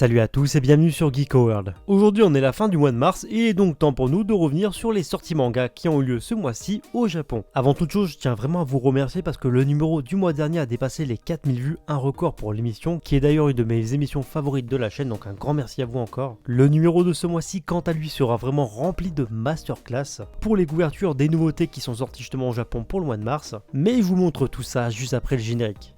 Salut à tous et bienvenue sur Geeko World. Aujourd'hui on est la fin du mois de mars et il est donc temps pour nous de revenir sur les sorties manga qui ont eu lieu ce mois-ci au Japon. Avant toute chose, je tiens vraiment à vous remercier parce que le numéro du mois dernier a dépassé les 4000 vues, un record pour l'émission qui est d'ailleurs une de mes émissions favorites de la chaîne, donc un grand merci à vous encore. Le numéro de ce mois-ci quant à lui sera vraiment rempli de masterclass pour les couvertures des nouveautés qui sont sorties justement au Japon pour le mois de mars, mais je vous montre tout ça juste après le générique.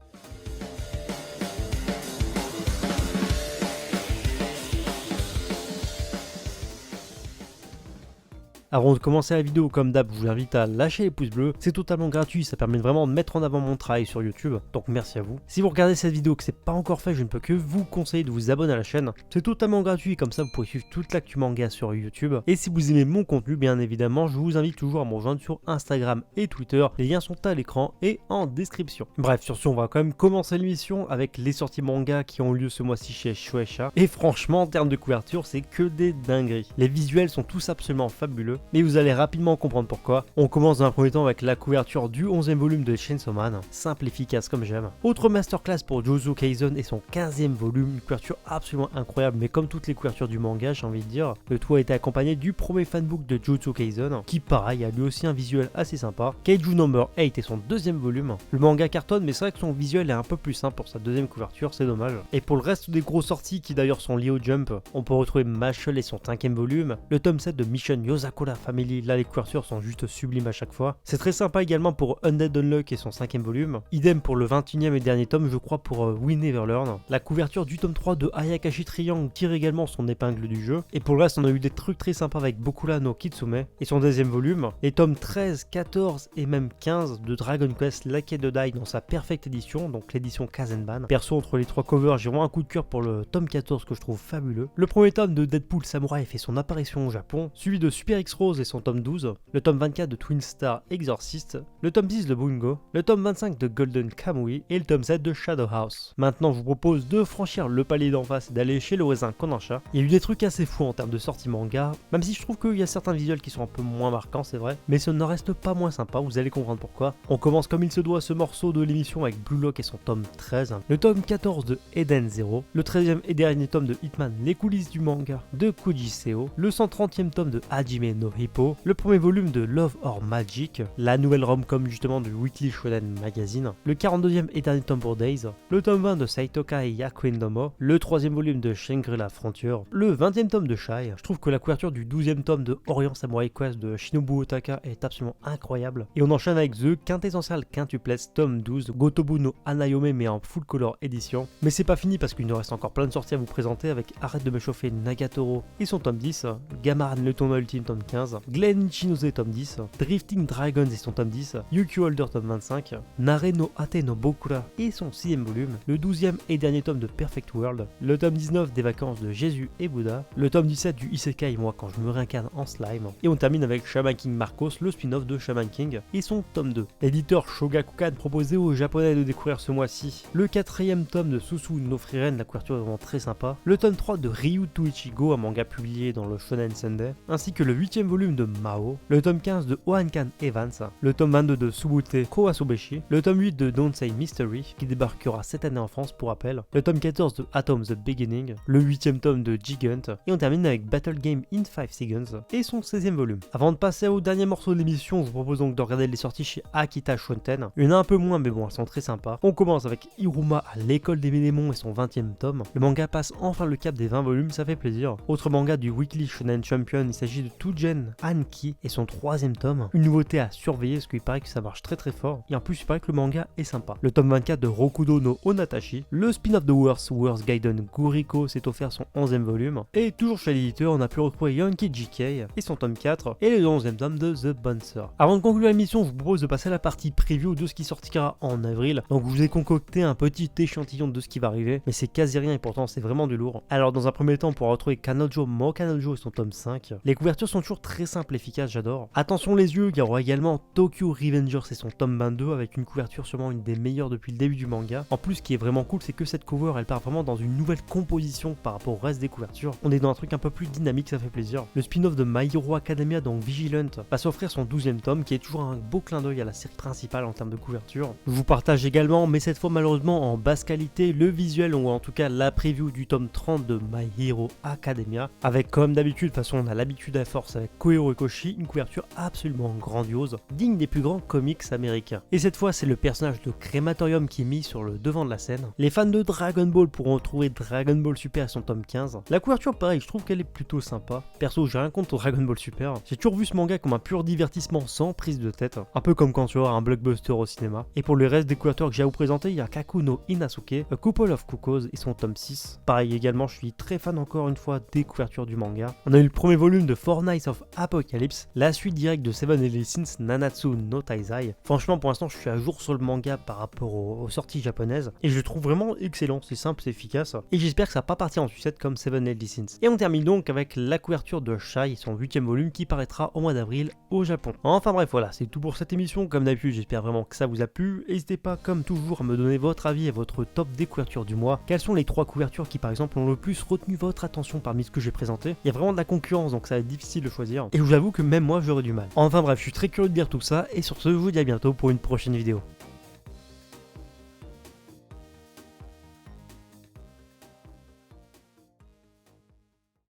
Avant de commencer la vidéo, comme d'hab, je vous invite à lâcher les pouces bleus, c'est totalement gratuit, ça permet vraiment de mettre en avant mon travail sur YouTube, donc merci à vous. Si vous regardez cette vidéo que c'est pas encore fait, je ne peux que vous conseiller de vous abonner à la chaîne, c'est totalement gratuit, comme ça vous pourrez suivre toute l'actu manga sur YouTube. Et si vous aimez mon contenu, bien évidemment, je vous invite toujours à me rejoindre sur Instagram et Twitter, les liens sont à l'écran et en description. Bref, sur ce, on va quand même commencer l'émission avec les sorties manga qui ont eu lieu ce mois-ci chez Shueisha, et franchement, en termes de couverture, c'est que des dingueries. Les visuels sont tous absolument fabuleux, mais vous allez rapidement comprendre pourquoi. On commence dans un premier temps avec la couverture du 11e volume de Chainsaw Man, simple, efficace comme j'aime. Autre masterclass pour Jujutsu Kaisen et son 15e volume, une couverture absolument incroyable, mais comme toutes les couvertures du manga, j'ai envie de dire, le tout a été accompagné du premier fanbook de Jujutsu Kaisen, qui pareil a lui aussi un visuel assez sympa. Kaiju Number 8 est son 2e volume. Le manga cartonne, mais c'est vrai que son visuel est un peu plus simple pour sa 2e couverture, c'est dommage. Et pour le reste des grosses sorties qui d'ailleurs sont liées au Jump, on peut retrouver Mashle et son 5e volume, le tome 7 de Mission Yozakura Family. Là les couvertures sont juste sublimes à chaque fois. C'est très sympa également pour Undead Unluck et son 5e volume. Idem pour le 21e et dernier tome, je crois, pour We Never Learn. La couverture du tome 3 de Ayakashi Triangle tire également son épingle du jeu. Et pour le reste, on a eu des trucs très sympas avec Bokura no Kitsume et son 2e volume. Les tomes 13, 14 et même 15 de Dragon Quest Like the Die dans sa perfecte édition, donc l'édition Kazenban. Perso, entre les 3 covers, j'ai vraiment un coup de cœur pour le tome 14 que je trouve fabuleux. Le premier tome de Deadpool Samurai fait son apparition au Japon, suivi de Super X-Rose et son tome 12, le tome 24 de Twin Star Exorcist, le tome 10 de Bungo, le tome 25 de Golden Kamui et le tome 7 de Shadow House. Maintenant, je vous propose de franchir le palier d'en face et d'aller chez le raisin Kodansha. Il y a eu des trucs assez fous en termes de sortie manga, même si je trouve qu'il y a certains visuels qui sont un peu moins marquants, c'est vrai, mais ça ne reste pas moins sympa, vous allez comprendre pourquoi. On commence comme il se doit ce morceau de l'émission avec Blue Lock et son tome 13, le tome 14 de Eden Zero, le 13e et dernier tome de Hitman, les coulisses du manga de Koji Seo, le 130e tome de Hajime no Hippo, le premier volume de Love or Magic, la nouvelle rom-com justement du Weekly Shonen Magazine, le 42e et dernier tome pour Days, le tome 20 de Saitoka et Yakuindomo, le 3e volume de Shangri-La Frontier, le 20e tome de Shai. Je trouve que la couverture du 12e tome de Orient Samurai Quest de Shinobu Otaka est absolument incroyable. Et on enchaîne avec The Quintessential Quintuplex tome 12, Gotobu no Anayome mais en full color édition. Mais c'est pas fini parce qu'il nous reste encore plein de sorties à vous présenter avec Arrête de me chauffer Nagatoro et son tome 10, Gamaran le tournoi ultime tome 15, Glen Ichinose tome 10, Drifting Dragons et son tome 10, Yukio Holder tome 25, Nare no Ate no Bokura et son 6e volume, le 12e et dernier tome de Perfect World, le tome 19 des vacances de Jésus et Bouddha, le tome 17 du Isekai moi quand je me réincarne en slime, et on termine avec Shaman King Marcos, le spin-off de Shaman King et son tome 2. L'éditeur Shogakukan proposait aux japonais de découvrir ce mois-ci le 4e tome de Susu no Frieren, la couverture est vraiment très sympa, le tome 3 de Ryu to Ichigo, un manga publié dans le Shonen Sunday, ainsi que le 8e volume de Mao, le tome 15 de Ohankan Evans, le tome 22 de Subute Kowasobeshi, le tome 8 de Don't Say Mystery, qui débarquera cette année en France pour rappel, le tome 14 de Atom the Beginning, le 8e tome de Gigant, et on termine avec Battle Game in 5 Seconds, et son 16e volume. Avant de passer au dernier morceau de l'émission, je vous propose donc de regarder les sorties chez Akita Shoten. Il y en a un peu moins, mais bon, elles sont très sympas. On commence avec Iruma à l'école des démons et son 20e tome. Le manga passe enfin le cap des 20 volumes, ça fait plaisir. Autre manga du Weekly Shonen Champion, il s'agit de Tujen Anki et son 3e tome. Une nouveauté à surveiller parce qu'il paraît que ça marche très très fort. Et en plus, il paraît que le manga est sympa. Le tome 24 de Rokudo no Onatashi. Le spin-off de Worst Gaiden Guriko s'est offert son 11e volume. Et toujours chez l'éditeur, on a pu retrouver Yankee JK et son tome 4 et le 11e tome de The Bouncer. Avant de conclure l'émission, je vous propose de passer à la partie preview de ce qui sortira en avril. Donc je vous ai concocté un petit échantillon de ce qui va arriver, mais c'est quasi rien et pourtant c'est vraiment du lourd. Alors dans un premier temps, on pourra retrouver Kanojo Mo Kanojo et son tome 5. Les couvertures sont toujours très simple, efficace, j'adore. Attention les yeux, il y aura également Tokyo Revengers et son tome 22 avec une couverture sûrement une des meilleures depuis le début du manga. En plus, ce qui est vraiment cool, c'est que cette cover, elle part vraiment dans une nouvelle composition par rapport au reste des couvertures. On est dans un truc un peu plus dynamique, ça fait plaisir. Le spin-off de My Hero Academia, donc Vigilant, va s'offrir son 12e tome, qui est toujours un beau clin d'œil à la série principale en termes de couverture. Je vous partage également, mais cette fois malheureusement en basse qualité, le visuel ou en tout cas la preview du tome 30 de My Hero Academia, avec comme d'habitude, de toute façon on a l'habitude à force avec Koichiro Okoshi, une couverture absolument grandiose, digne des plus grands comics américains. Et cette fois c'est le personnage de Crématorium qui est mis sur le devant de la scène. Les fans de Dragon Ball pourront retrouver Dragon Ball Super et son tome 15. La couverture pareil, je trouve qu'elle est plutôt sympa. Perso j'ai rien contre Dragon Ball Super, j'ai toujours vu ce manga comme un pur divertissement sans prise de tête, un peu comme quand tu vois un blockbuster au cinéma. Et pour le reste des couvertures que j'ai à vous présenter, il y a Kaku no Inasuke, A Couple of Cuckoos et son tome 6. Pareil également, je suis très fan encore une fois des couvertures du manga. On a eu le premier volume de Four Knights of Apocalypse, la suite directe de Seven Deadly Sins Nanatsu no Taizai. Franchement pour l'instant je suis à jour sur le manga par rapport aux sorties japonaises et je le trouve vraiment excellent, c'est simple, c'est efficace et j'espère que ça va pas partir en sucette comme Seven Deadly Sins. Et on termine donc avec la couverture de Shai, son 8e volume qui paraîtra au mois d'avril au Japon. Enfin bref voilà, c'est tout pour cette émission. Comme d'habitude j'espère vraiment que ça vous a plu. N'hésitez pas comme toujours à me donner votre avis et votre top des couvertures du mois. Quelles sont les 3 couvertures qui par exemple ont le plus retenu votre attention parmi ce que j'ai présenté? Il y a vraiment de la concurrence donc ça va être difficile de choisir et je vous avoue que même moi j'aurais du mal. Enfin bref, je suis très curieux de lire tout ça et sur ce je vous dis à bientôt pour une prochaine vidéo.